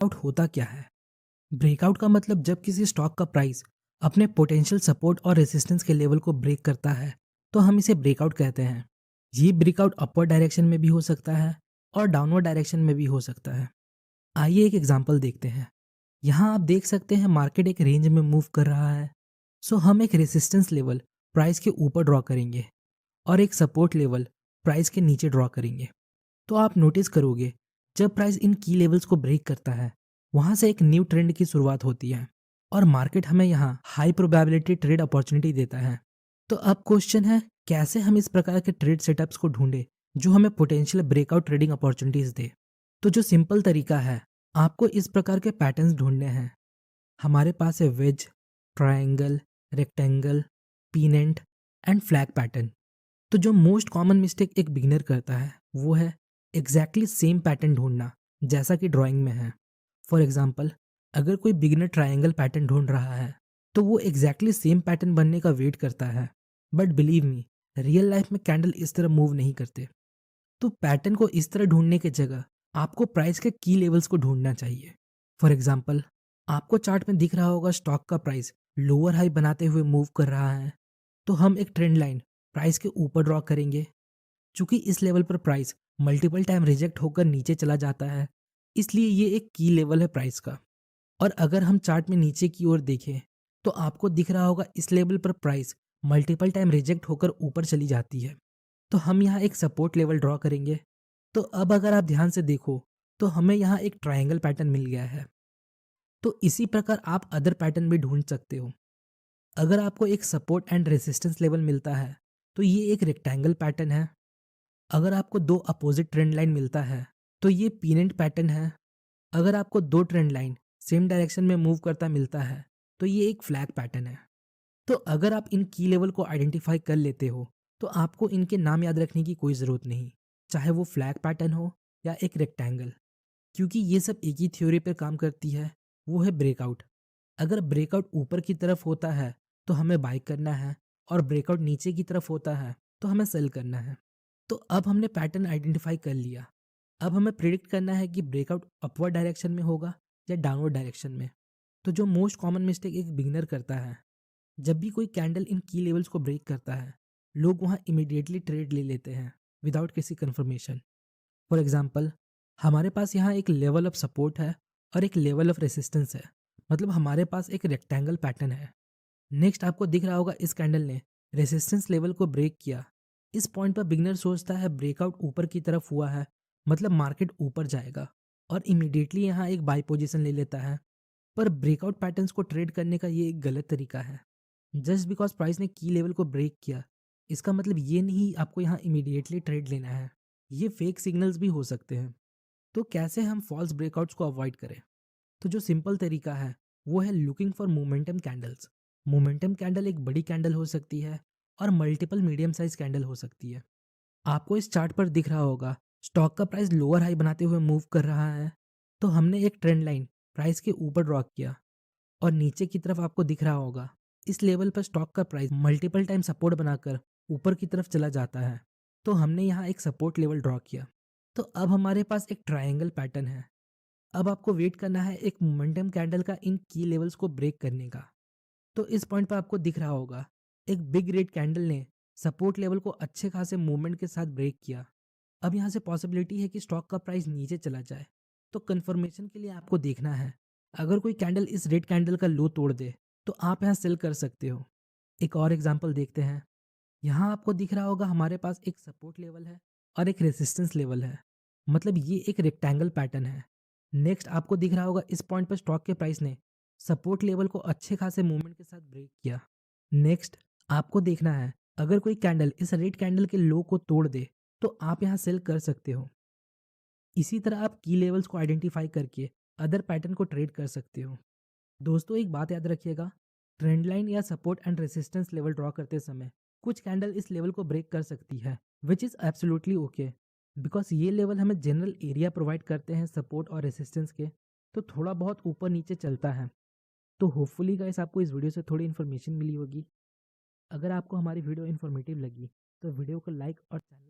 Breakout होता क्या है? ब्रेकआउट का मतलब जब किसी स्टॉक का प्राइस अपने पोटेंशियल सपोर्ट और रेजिस्टेंस के लेवल को ब्रेक करता है, तो हम इसे ब्रेकआउट कहते हैं। ये ब्रेकआउट अपवर्ड डायरेक्शन में भी हो सकता है और डाउनवर्ड डायरेक्शन में भी हो सकता है। आइए एक एग्जांपल देखते हैं। यहाँ आप देख सकते हैं मार्केट एक रेंज में मूव कर रहा है। सो हम एक रेजिस्टेंस लेवल प्राइस के ऊपर ड्रॉ करेंगे और एक सपोर्ट लेवल प्राइस के नीचे ड्रॉ करेंगे। तो आप नोटिस करोगे जब प्राइस इन की लेवल्स को ब्रेक करता है, वहां से एक न्यू ट्रेंड की शुरुआत होती है और मार्केट हमें यहाँ हाई प्रोबेबिलिटी ट्रेड अपॉर्चुनिटी देता है। तो अब क्वेश्चन है, कैसे हम इस प्रकार के ट्रेड सेटअप्स को ढूंढे जो हमें पोटेंशियल ब्रेकआउट ट्रेडिंग अपॉर्चुनिटीज दे। तो जो सिंपल तरीका है, आपको इस प्रकार के पैटर्न्स ढूंढने हैं। हमारे पास है wedge, triangle, rectangle, pennant and flag pattern. तो जो मोस्ट कॉमन मिस्टेक एक बिगिनर करता है वो है एग्जैक्टली सेम पैटर्न ढूंढना जैसा कि ड्राइंग में है। फॉर एग्जाम्पल, अगर कोई बिगिनर ट्रायंगल पैटर्न ढूंढ रहा है तो वो एग्जैक्टली सेम पैटर्न बनने का वेट करता है। But believe me, real life में कैंडल इस तरह मूव नहीं करते। तो पैटर्न को इस तरह ढूंढने की जगह आपको प्राइस के की लेवल्स को ढूंढना चाहिए। फॉर एग्जाम्पल, आपको चार्ट में दिख रहा होगा स्टॉक का प्राइस लोअर हाई बनाते हुए मूव कर रहा है, तो हम एक ट्रेंड लाइन प्राइस के ऊपर ड्रॉ करेंगे। चूंकि इस लेवल पर प्राइस मल्टीपल टाइम रिजेक्ट होकर नीचे चला जाता है, इसलिए ये एक की लेवल है प्राइस का। और अगर हम चार्ट में नीचे की ओर देखें तो आपको दिख रहा होगा इस लेवल पर प्राइस मल्टीपल टाइम रिजेक्ट होकर ऊपर चली जाती है। तो हम यहाँ एक सपोर्ट लेवल ड्रॉ करेंगे। तो अब अगर आप ध्यान से देखो तो हमें यहाँ एक ट्रायंगल पैटर्न मिल गया है। तो इसी प्रकार आप अदर पैटर्न भी ढूंढ सकते हो। अगर आपको एक सपोर्ट एंड रेजिस्टेंस लेवल मिलता है तो ये एक रेक्टेंगल पैटर्न है। अगर आपको दो अपोजिट ट्रेंड लाइन मिलता है तो ये पीनेंट पैटर्न है। अगर आपको दो ट्रेंड लाइन सेम डायरेक्शन में मूव करता मिलता है तो ये एक फ्लैग पैटर्न है। तो अगर आप इन की लेवल को आइडेंटिफाई कर लेते हो तो आपको इनके नाम याद रखने की कोई ज़रूरत नहीं, चाहे वो फ्लैग पैटर्न हो या एक रेक्टेंगल, क्योंकि ये सब एक ही थ्योरी पर काम करती है, वो है ब्रेकआउट। अगर ब्रेकआउट ऊपर की तरफ होता है तो हमें बाय करना है और ब्रेकआउट नीचे की तरफ होता है तो हमें सेल करना है। तो अब हमने पैटर्न आइडेंटिफाई कर लिया। अब हमें प्रिडिक्ट करना है कि ब्रेकआउट अपवर्ड डायरेक्शन में होगा या डाउनवर्ड डायरेक्शन में। तो जो मोस्ट कॉमन मिस्टेक एक बिगिनर करता है, जब भी कोई कैंडल इन की लेवल्स को ब्रेक करता है, लोग वहाँ इमिडिएटली ट्रेड ले लेते हैं विदाउट किसी कंफर्मेशन। फॉर एग्जाम्पल, हमारे पास यहाँ एक लेवल ऑफ सपोर्ट है और एक लेवल ऑफ रेसिस्टेंस है, मतलब हमारे पास एक रेक्टेंगल पैटर्न है। नेक्स्ट आपको दिख रहा होगा इस कैंडल ने रेसिस्टेंस लेवल को ब्रेक किया। इस पॉइंट पर बिगनर सोचता है ब्रेकआउट ऊपर की तरफ हुआ है, मतलब मार्केट ऊपर जाएगा, और इमीडिएटली यहाँ एक बाई पोजीशन ले लेता है। पर ब्रेकआउट पैटर्न्स को ट्रेड करने का ये एक गलत तरीका है। जस्ट बिकॉज प्राइस ने की लेवल को ब्रेक किया, इसका मतलब ये नहीं आपको यहाँ इमीडिएटली ट्रेड लेना है। ये फेक सिग्नल्स भी हो सकते हैं। तो कैसे हम फॉल्स ब्रेकआउट्स को अवॉइड करें? तो जो सिंपल तरीका है वो है looking for momentum candles. Momentum candle एक बड़ी कैंडल हो सकती है और मल्टीपल मीडियम साइज कैंडल हो सकती है। आपको इस चार्ट पर दिख रहा होगा स्टॉक का प्राइस लोअर हाई बनाते हुए मूव कर रहा है, तो हमने एक ट्रेंड लाइन प्राइस के ऊपर ड्रॉ किया और नीचे की तरफ आपको दिख रहा होगा इस लेवल पर स्टॉक का प्राइस मल्टीपल टाइम सपोर्ट बनाकर ऊपर की तरफ चला जाता है, तो हमने यहाँ एक सपोर्ट लेवल ड्रॉ किया। तो अब हमारे पास एक ट्रायंगल पैटर्न है। अब आपको वेट करना है एक मोमेंटम कैंडल का इन की लेवल्स को ब्रेक करने का। तो इस पॉइंट पर आपको दिख रहा होगा एक बिग रेड कैंडल ने सपोर्ट लेवल को अच्छे खासे मूवमेंट के साथ ब्रेक किया। अब यहाँ से पॉसिबिलिटी है कि स्टॉक का प्राइस नीचे चला जाए। तो कंफर्मेशन के लिए आपको देखना है, अगर कोई कैंडल इस रेड कैंडल का लो तोड़ दे तो आप यहाँ सेल कर सकते हो। एक और एग्जांपल देखते हैं। यहाँ आपको दिख रहा होगा हमारे पास एक सपोर्ट लेवल है और एक रेसिस्टेंस लेवल है, मतलब ये एक रेक्टेंगल पैटर्न है। नेक्स्ट आपको दिख रहा होगा इस पॉइंट पर स्टॉक के प्राइस ने सपोर्ट लेवल को अच्छे खासे मूवमेंट के साथ ब्रेक किया। नेक्स्ट आपको देखना है, अगर कोई कैंडल इस रेड कैंडल के लो को तोड़ दे तो आप यहाँ सेल कर सकते हो। इसी तरह आप की लेवल्स को आइडेंटिफाई करके अदर पैटर्न को ट्रेड कर सकते हो। दोस्तों एक बात याद रखिएगा, ट्रेंड लाइन या support and resistance level draw करते समय कुछ कैंडल इस लेवल को ब्रेक कर सकती है, which is absolutely okay, because ये लेवल हमें जनरल एरिया प्रोवाइड करते हैं सपोर्ट और रेसिस्टेंस के। तो थोड़ा बहुत ऊपर नीचे चलता है। तो होपफुली गाइस आपको इस वीडियो से थोड़ी इन्फॉर्मेशन मिली होगी। अगर आपको हमारी वीडियो इन्फॉर्मेटिव लगी तो वीडियो को लाइक और चैनल